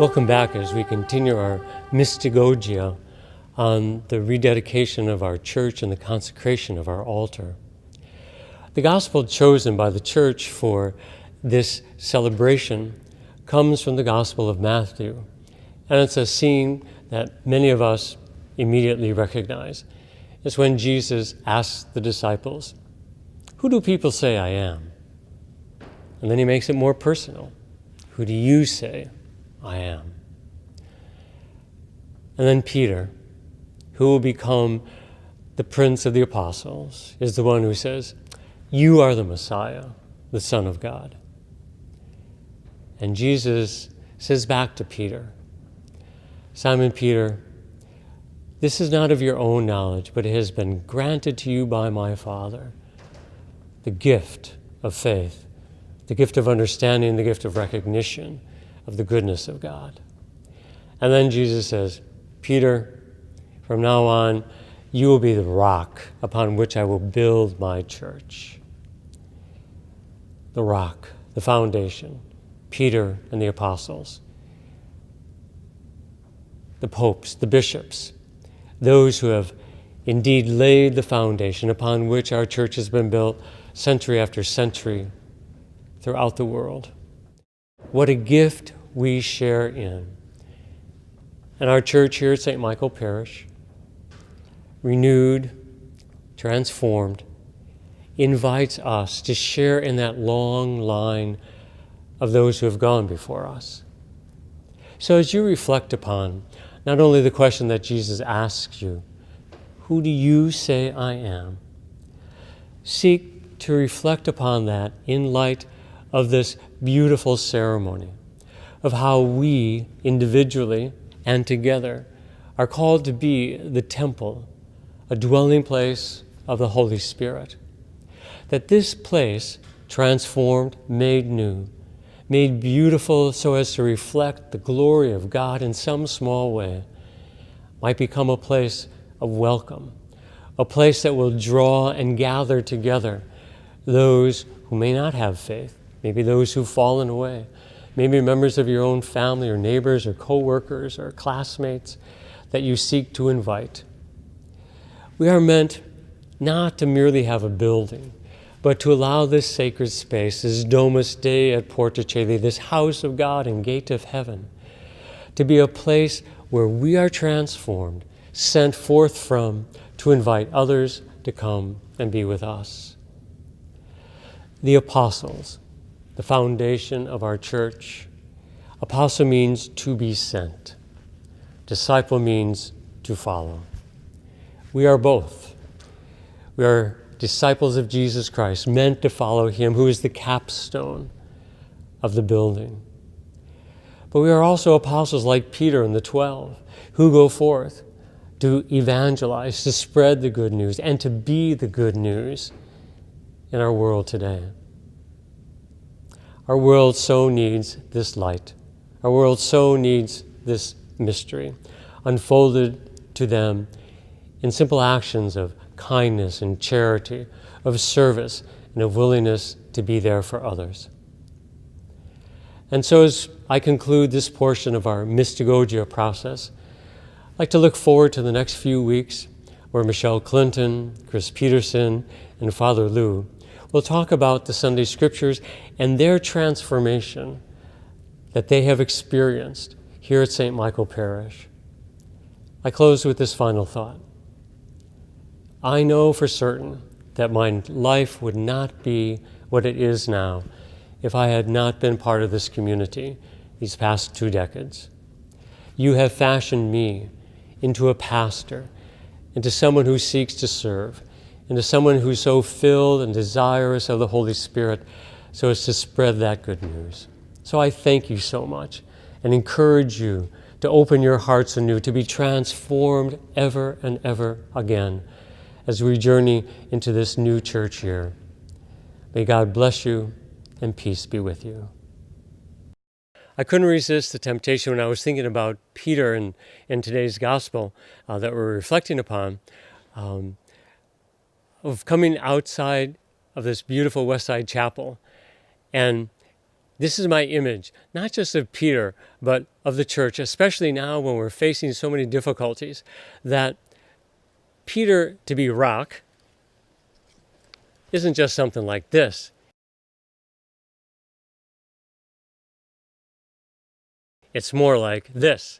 Welcome back as we continue our mystagogia on the rededication of our church and the consecration of our altar. The gospel chosen by the church for this celebration comes from the Gospel of Matthew, and it's a scene that many of us immediately recognize. It's when Jesus asks the disciples, "Who do people say I am?" And then he makes it more personal. "Who do you say I am?" And then Peter, who will become the prince of the apostles, is the one who says, "You are the Messiah, the Son of God." And Jesus says back to Peter, "Simon Peter, this is not of your own knowledge, but it has been granted to you by my Father. The gift of faith, the gift of understanding, the gift of recognition of the goodness of God." And then Jesus says, "Peter, from now on, you will be the rock upon which I will build my church." The rock, the foundation, Peter and the apostles, the popes, the bishops, those who have indeed laid the foundation upon which our church has been built century after century throughout the world. What a gift we share in. And our church here at St. Michael Parish, renewed, transformed, invites us to share in that long line of those who have gone before us. So as you reflect upon not only the question that Jesus asks you, "Who do you say I am?" seek to reflect upon that in light of this beautiful ceremony, of how we individually and together are called to be the temple, a dwelling place of the Holy Spirit. That this place, transformed, made new, made beautiful so as to reflect the glory of God in some small way, might become a place of welcome, a place that will draw and gather together those who may not have faith, maybe those who've fallen away, maybe members of your own family or neighbors or co-workers or classmates that you seek to invite. We are meant not to merely have a building, but to allow this sacred space, this Domus Dei et Porta Caeli, this house of God and gate of heaven, to be a place where we are transformed, sent forth from, to invite others to come and be with us. The apostles, the foundation of our church. Apostle means to be sent. Disciple means to follow. We are both. We are disciples of Jesus Christ, meant to follow him who is the capstone of the building. But we are also apostles like Peter and the 12, who go forth to evangelize, to spread the good news, and to be the good news in our world today. Our world so needs this light. Our world so needs this mystery, unfolded to them in simple actions of kindness and charity, of service, and of willingness to be there for others. And so as I conclude this portion of our mystagogia process, I'd like to look forward to the next few weeks where Michelle Clinton, Chris Peterson, and Father Lou will talk about the Sunday Scriptures and their transformation that they have experienced here at St. Michael Parish. I close with this final thought. I know for certain that my life would not be what it is now if I had not been part of this community these past 2 decades. You have fashioned me into a pastor, into someone who seeks to serve, into someone who's so filled and desirous of the Holy Spirit so as to spread that good news. So I thank you so much and encourage you to open your hearts anew, to be transformed ever and ever again as we journey into this new church year. May God bless you and peace be with you. I couldn't resist the temptation when I was thinking about Peter and today's gospel that we're reflecting upon, of coming outside of this beautiful Westside Chapel and This is my image, not just of Peter, but of the church, especially now when we're facing so many difficulties, that Peter, to be rock, isn't just something like this. It's more like this.